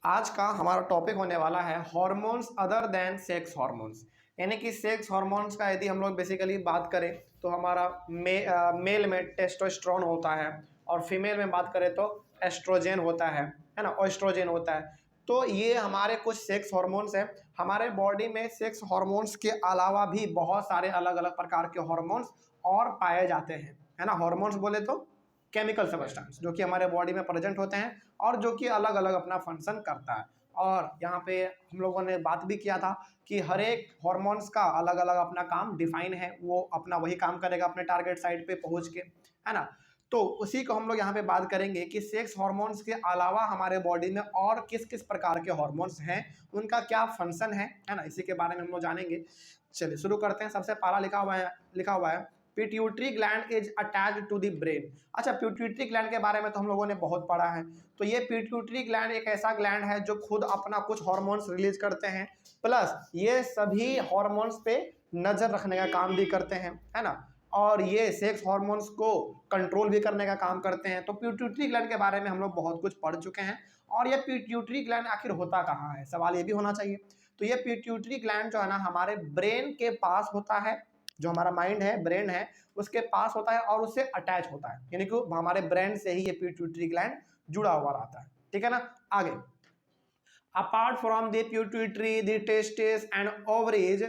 आज का हमारा टॉपिक होने वाला है hormones other than sex hormones. यानी कि सेक्स हॉर्मोन्स का यदि हम लोग बेसिकली बात करें तो हमारा मेल में टेस्टोस्टेरोन होता है और फीमेल में बात करें तो एस्ट्रोजन होता है ना, एस्ट्रोजन होता है। तो ये हमारे कुछ सेक्स हॉर्मोन्स हैं। हमारे बॉडी में सेक्स हॉर्मोन्स के अलावा भी बहुत सारे अलग अलग प्रकार के हॉर्मोन्स और पाए जाते हैं, है ना। हॉर्मोन्स बोले तो केमिकल सब्सटेंस जो कि हमारे बॉडी में प्रेजेंट होते हैं और जो कि अलग अलग अपना फंक्शन करता है। और यहाँ पे हम लोगों ने बात भी किया था कि हर एक हॉर्मोन्स का अलग अलग अपना काम डिफाइन है, वो अपना वही काम करेगा अपने टारगेट साइड पे पहुंच के, है ना। तो उसी को हम लोग यहाँ पे बात करेंगे कि सेक्स हॉर्मोन्स के अलावा हमारे बॉडी में और किस किस प्रकार के हॉर्मोन्स हैं, उनका क्या फंक्शन है ना, इसी के बारे में हम लोग जानेंगे। चलिए शुरू करते हैं। सबसे पहला लिखा हुआ है pituitary gland is attached to the brain. अच्छा, पिट्यूटरी ग्लैंड के बारे में तो हम लोगों ने बहुत पढ़ा है। तो ये पिट्यूटरी ग्लैंड एक ऐसा ग्लैंड है जो खुद अपना कुछ हॉर्मोन्स रिलीज करते हैं, प्लस ये सभी हॉर्मोन्स पे नजर रखने का काम भी करते हैं, है ना। और ये सेक्स हॉर्मोन्स को कंट्रोल भी करने का काम करते हैं। तो पिट्यूटरी ग्लैंड के बारे में हम लोग बहुत कुछ पढ़ चुके हैं। और ये पिट्यूटरी ग्लैंड आखिर होता कहाँ है, सवाल ये भी होना चाहिए। तो ये पिट्यूटरी ग्लैंड जो है ना हमारे ब्रेन के पास होता है। जो हमारा माइंड है, ब्रेन है, उसके पास होता है और उससे अटैच होता है, यानी कि हमारे ब्रेन से ही ये पिट्यूटरी ग्लैंड जुड़ा हुआ रहता है, ठीक है ना। आगे, apart from the pituitary, the testis and ovaries,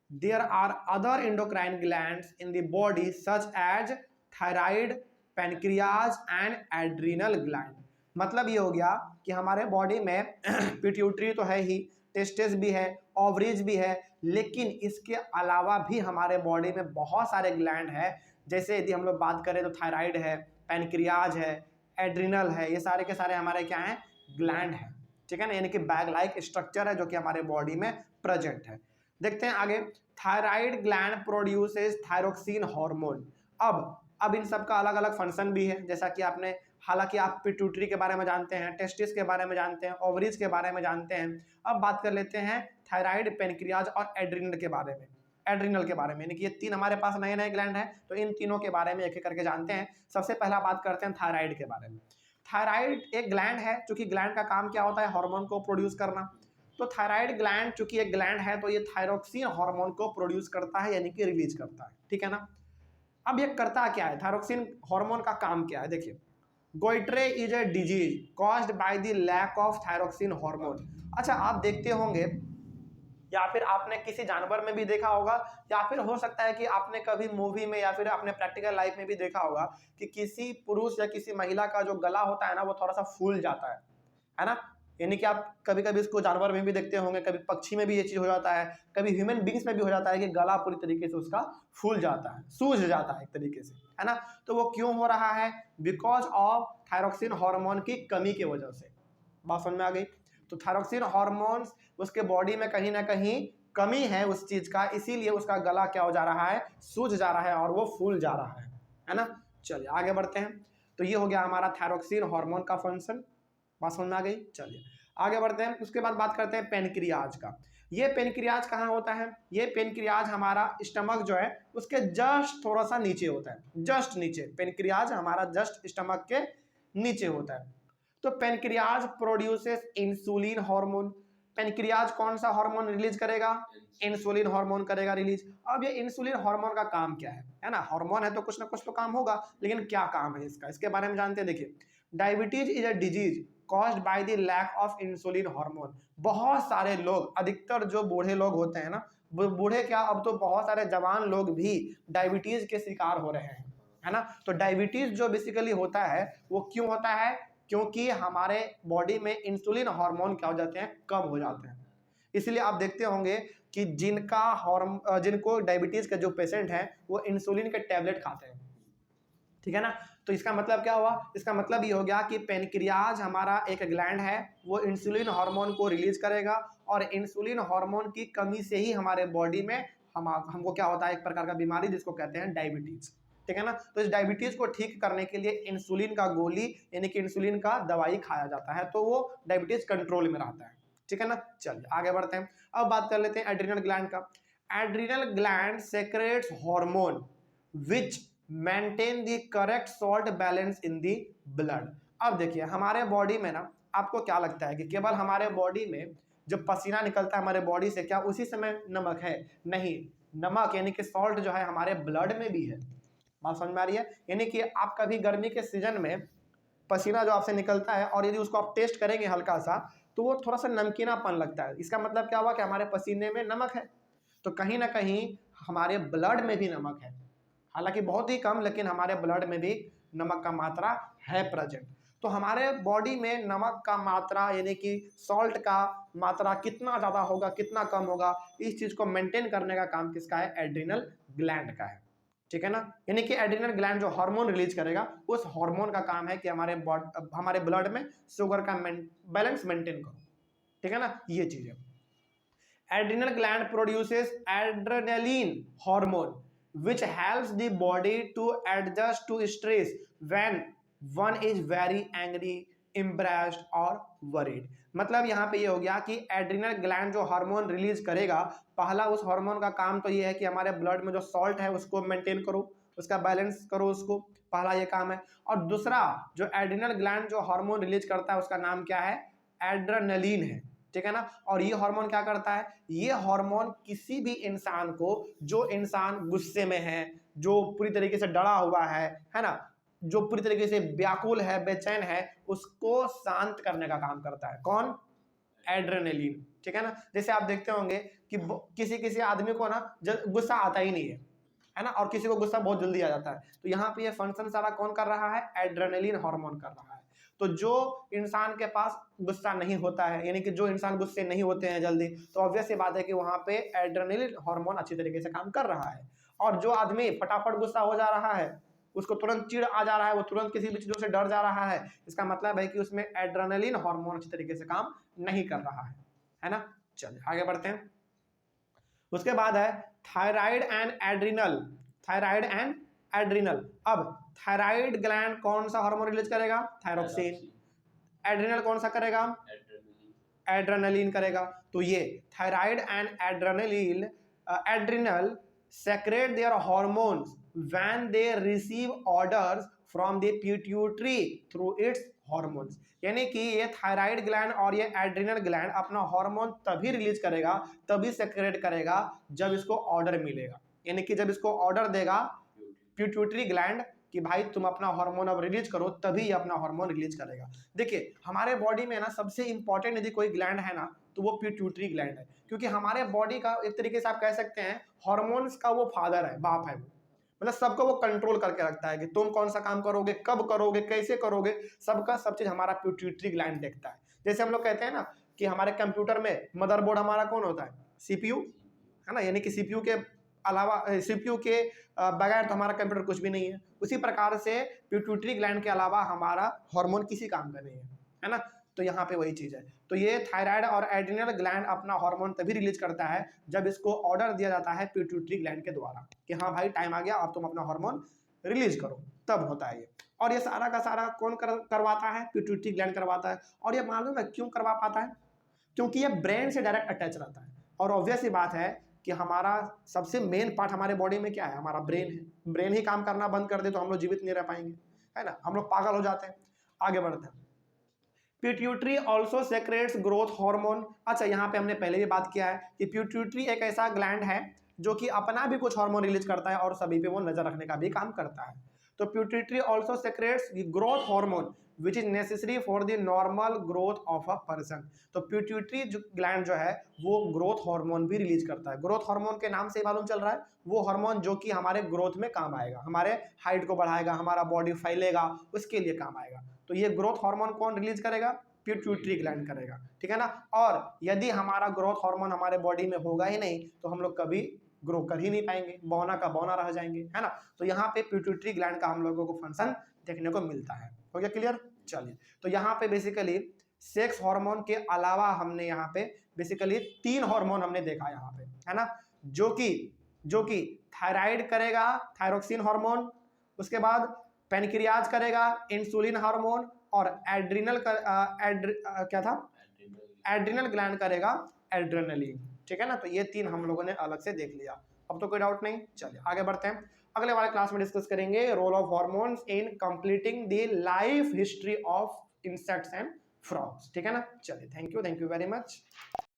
there are other endocrine glands in the body such as thyroid, pancreas and adrenal gland. मतलब ये हो गया कि हमारे बॉडी में पिट्यूटरी तो है ही, टेस्टिस भी है, ओवरीज भी है, लेकिन इसके अलावा भी हमारे बॉडी में बहुत सारे ग्लैंड है। जैसे यदि हम लोग बात करें तो थायराइड है, पैनक्रियाज है, एड्रिनल है, ये सारे के सारे हमारे क्या हैं, ग्लैंड है, ठीक है ना। यानी कि बैग लाइक स्ट्रक्चर है जो कि हमारे बॉडी में प्रेजेंट है। देखते हैं आगे। Thyroid gland produces thyroxine hormone. अब इन सब का अलग अलग फंक्शन भी है, जैसा कि आपने, हालांकि आप पिट्यूटरी के बारे में जानते हैं, टेस्टिस के बारे में जानते हैं, ओवरीज के बारे में जानते हैं। अब बात कर लेते हैं थायराइड, पेनक्रियाज और एड्रिनल के बारे में। एड्रिनल के बारे में, यानी कि ये तीन हमारे पास नए नए ग्लैंड हैं, तो इन तीनों के बारे में एक एक करके जानते हैं। सबसे पहला बात करते हैं थायराइड के बारे में। थायराइड एक ग्लैंड है, चूंकि ग्लैंड का काम क्या होता है, हार्मोन को प्रोड्यूस करना। तो थायराइड ग्लैंड चूंकि एक ग्लैंड है तो ये थायरोक्सिन हार्मोन को प्रोड्यूस करता है, यानी कि रिलीज करता है, ठीक है ना। अब ये करता क्या है, थायरोक्सिन हार्मोन का काम क्या है, देखिए। Goitre is a disease caused by the lack of thyroxine hormone. अच्छा, आप देखते होंगे या फिर आपने किसी जानवर में भी देखा होगा, या फिर हो सकता है कि आपने कभी मूवी में या फिर अपने प्रैक्टिकल लाइफ में भी देखा होगा कि किसी पुरुष या किसी महिला का जो गला होता है ना वो थोड़ा सा फूल जाता है ना। यानी कि आप कभी कभी इसको जानवर में भी देखते होंगे, कभी पक्षी में भी ये चीज हो जाता है, कभी ह्यूमन बींग्स में भी हो जाता है कि गला पूरी तरीके से उसका फूल जाता है, सूज जाता है एक तरीके से, है ना। तो वो क्यों हो रहा है, बिकॉज ऑफ थायरोक्सिन हार्मोन की कमी की वजह से। बात समझ में आ गई। तो थायरोक्सिन हार्मोन्स उसके बॉडी में कहीं ना कहीं कमी है उस चीज का, इसीलिए उसका गला क्या हो जा रहा है, सूज जा रहा है और वो फूल जा रहा है ना। चलिए आगे बढ़ते हैं। तो ये हो गया हमारा थायरोक्सिन हार्मोन का फंक्शन। बात समझ में आ गई। चलिए आगे बढ़ते हैं। उसके बाद बात करते हैं पेनक्रियाज का। ये पेनक्रियाज कहाँ होता है, ये पेनक्रियाज हमारा स्टमक जो है उसके जस्ट थोड़ा सा नीचे होता है, जस्ट नीचे। पेनक्रियाज हमारा जस्ट स्टमक के नीचे होता है। तो pancreas produces insulin hormone. Pancreas कौन सा हार्मोन रिलीज करेगा, इंसुलिन हार्मोन करेगा रिलीज। अब ये इंसुलिन हार्मोन का काम क्या है ना, हार्मोन है तो कुछ ना कुछ तो काम होगा, लेकिन क्या काम है इसका, इसके बारे में जानते हैं। देखिए, diabetes is a disease caused by the lack of insulin hormone. बहुत सारे लोग, अधिकतर जो बूढ़े लोग होते हैं ना, बूढ़े क्या, अब तो बहुत सारे जवान लोग भी डायबिटीज के शिकार हो रहे हैं, है ना। तो डायबिटीज जो बेसिकली होता है वो क्यों होता है, क्योंकि हमारे बॉडी में इंसुलिन हार्मोन क्या हो जाते हैं, कम हो जाते हैं। इसलिए आप देखते होंगे कि जिनको डायबिटीज के जो पेशेंट हैं वो इंसुलिन के टैबलेट खाते हैं, ठीक है ना। तो इसका मतलब क्या हुआ, इसका मतलब ये हो गया कि पेनक्रियाज हमारा एक ग्लैंड है, वो इंसुलिन हार्मोन को रिलीज करेगा और इंसुलिन हार्मोन की कमी से ही हमारे बॉडी में हमको क्या होता है, एक प्रकार का बीमारी जिसको कहते हैं डायबिटीज, ठीक है ना। तो इस डायबिटीज को ठीक करने के लिए इंसुलिन का गोली यानी कि इंसुलिन का दवाई खाया जाता है, तो वो डायबिटीज कंट्रोल में रहता है, ठीक है ना। चलिए आगे बढ़ते हैं। अब बात कर लेते हैं एड्रिनल ग्लैंड का। Adrenal gland secrets hormone which maintain the correct salt balance in the blood. अब देखिए हमारे बॉडी में ना, आपको क्या लगता है कि केवल हमारे बॉडी में जब पसीना निकलता है हमारे बॉडी से, क्या उसी समय नमक है? नहीं, नमक यानी कि सॉल्ट जो है हमारे ब्लड में भी है। बात समझ में आ रही है? यानी कि आप कभी गर्मी के सीजन में पसीना जो आपसे निकलता है और यदि उसको आप टेस्ट करेंगे हल्का सा, तो वो थोड़ा सा नमकीनापन लगता है। इसका मतलब क्या हुआ कि हमारे पसीने में नमक है। तो कहीं ना कहीं हमारे ब्लड में भी नमक है, हालांकि बहुत ही कम, लेकिन हमारे ब्लड में भी नमक का मात्रा है प्रेजेंट। तो हमारे बॉडी में नमक का मात्रा यानी कि सॉल्ट का मात्रा कितना ज़्यादा होगा, कितना कम होगा, इस चीज़ को मेंटेन करने का काम किसका है? एड्रिनल ग्लैंड का है। ठीक है ना? यानी कि एड्रिनल ग्लैंड जो हार्मोन रिलीज करेगा, उस हार्मोन का काम है कि हमारे ब्लड में शुगर का बैलेंस मेंटेन करो। ठीक है ना? ये चीज़ है। Adrenal gland produces adrenaline hormone which helps the body to adjust to stress when one is very angry, embarrassed or worried। मतलब यहाँ पे ये हो गया कि एड्रिनल ग्लैंड जो हार्मोन रिलीज करेगा, पहला उस हार्मोन का काम तो ये है कि हमारे ब्लड में जो सॉल्ट है उसको मेंटेन करो, उसका बैलेंस करो, उसको पहला ये काम है। और दूसरा जो एड्रिनल ग्लैंड जो हार्मोन रिलीज करता है उसका नाम क्या है? एड्रेनलिन है। ठीक है ना? और ये हार्मोन क्या करता है? ये हार्मोन किसी भी इंसान को, जो इंसान गुस्से में है, जो पूरी तरीके से डरा हुआ है ना, जो पूरी तरीके से व्याकुल है, बेचैन है, उसको शांत करने का काम करता है। कौन? एड्रेनलिन। ठीक है ना? जैसे आप देखते होंगे कि किसी किसी आदमी को ना गुस्सा आता ही नहीं है ना, और किसी को गुस्सा बहुत जल्दी आ जाता है। तो यहाँ पे ये फंक्शन सारा कौन कर रहा है? एड्रेनलिन हार्मोन कर रहा है। तो जो इंसान के पास गुस्सा नहीं होता है, यानी कि जो इंसान गुस्से नहीं होते हैं जल्दी, तो ऑब्वियस सी बात है कि वहां पे एड्रेनलिन हार्मोन अच्छी तरीके से काम कर रहा है। और जो आदमी फटाफट गुस्सा हो जा रहा है, उसको तुरंत चिढ़ आ जा रहा है, वो तुरंत किसी भी चीजों से डर जा रहा है, इसका मतलब है कि उसमें एड्रेनलिन हार्मोन अच्छी तरीके से काम नहीं कर रहा है ना? चलिए आगे बढ़ते हैं। उसके बाद है thyroid and adrenal. Thyroid and adrenal. अब थायराइड ग्लैंड कौन सा हार्मोन रिलीज करेगा? थायरोक्सिन। एड्रिनल कौन सा करेगा? एड्रेनलिन करेगा। तो ये thyroid and adrenal secrete their hormones when they receive orders from the pituitary through its hormones. यानी कि ये थायराइड ग्लैंड और ये एड्रिनल ग्लैंड अपना हार्मोन तभी रिलीज करेगा, तभी सेक्रेट करेगा जब इसको ऑर्डर मिलेगा। यानी कि जब इसको ऑर्डर देगा पिट्यूटरी ग्लैंड कि भाई तुम अपना हार्मोन अब रिलीज करो, तभी ये अपना हार्मोन रिलीज करेगा। देखिए हमारे बॉडी में ना सबसे इंपॉर्टेंट यदि कोई ग्लैंड है ना, तो वो पिट्यूटरी ग्लैंड है, क्योंकि हमारे बॉडी का एक तरीके से आप कह सकते हैं हार्मोन्स का वो फादर है, बाप है वो। मतलब सबको वो कंट्रोल करके रखता है कि तुम कौन सा काम करोगे, कब करोगे, कैसे करोगे, सबका सब चीज हमारा पिट्यूटरी ग्लैंड देखता है। जैसे हम लोग कहते हैं ना कि हमारे कंप्यूटर में मदरबोर्ड हमारा कौन होता है? सीपीयू, है ना? यानी कि सीपीयू के अलावा, सीपीयू के बगैर तो हमारा कंप्यूटर कुछ भी नहीं है। उसी प्रकार से पिट्यूटरी ग्लैंड के अलावा हमारा हार्मोन किसी काम का नहीं है ना? तो यहाँ पे वही चीज है। तो ये थायराइड और एड्रिनल ग्लैंड अपना हार्मोन तभी रिलीज करता है जब इसको ऑर्डर दिया जाता है पिट्यूटरी ग्लैंड के द्वारा कि हाँ भाई टाइम आ गया, अब तुम अपना हार्मोन रिलीज करो, तब होता है ये। और ये सारा का सारा कौन करवाता है? पिट्यूटरी ग्लैंड करवाता है। और ये मालूम है क्यों करवा पाता है? क्योंकि ये ब्रेन से डायरेक्ट अटैच रहता है। और ऑब्वियस ही बात है कि हमारा सबसे मेन पार्ट हमारे बॉडी में क्या है? हमारा ब्रेन है। ब्रेन ही काम करना बंद कर दे तो हम लोग जीवित नहीं रह पाएंगे, है ना? हम लोग पागल हो जाते हैं। आगे बढ़ते हैं। Pituitary also secrets growth hormone. अच्छा, यहाँ पे हमने पहले भी बात किया है कि पिट्यूटरी एक ऐसा ग्लैंड है जो कि अपना भी कुछ हार्मोन रिलीज करता है और सभी पे वो नजर रखने का भी काम करता है। तो pituitary also secrets growth hormone which is necessary for the normal growth of a person. तो पिट्यूटरी ग्लैंड जो है वो ग्रोथ हार्मोन भी रिलीज करता है। ग्रोथ हार्मोन के नाम से मालूम चल रहा है वो हार्मोन जो कि हमारे ग्रोथ में काम आएगा, हमारे हाइट को बढ़ाएगा, हमारा बॉडी फैलेगा, उसके लिए काम आएगा। तो ये ग्रोथ हार्मोन कौन रिलीज करेगा? पिट्यूटरी ग्लैंड करेगा। ठीक है ना? और यदि हमारा ग्रोथ हार्मोन हमारे बॉडी में होगा ही नहीं तो हम लोग कभी ग्रो कर ही नहीं पाएंगे, बौना का बौना रह जाएंगे, है ना? तो यहाँ पे पिट्यूटरी ग्लैंड का हम लोगों को फंक्शन देखने को मिलता है। हो गया क्लियर? चलिए, तो यहाँ पे बेसिकली सेक्स हार्मोन के अलावा हमने यहाँ पे बेसिकली 3 हार्मोन हमने देखा यहाँ पे, है ना? जो कि थायराइड करेगा, थायरोक्सिन हार्मोन, उसके बाद पेनक्रियाज करेगा, इंसुलिन हार्मोन, और एड्रिनल क्या था? एड्रिनल ग्लैंड करेगा एड्रेनलिन। ठीक है ना? तो ये 3 हम लोगों ने अलग से देख लिया। अब तो कोई डाउट नहीं। चलिए आगे बढ़ते हैं। अगले वाले क्लास में डिस्कस करेंगे role of hormones in completing the life history of insects and frogs. ठीक है ना, चलिए थैंक यू वेरी मच।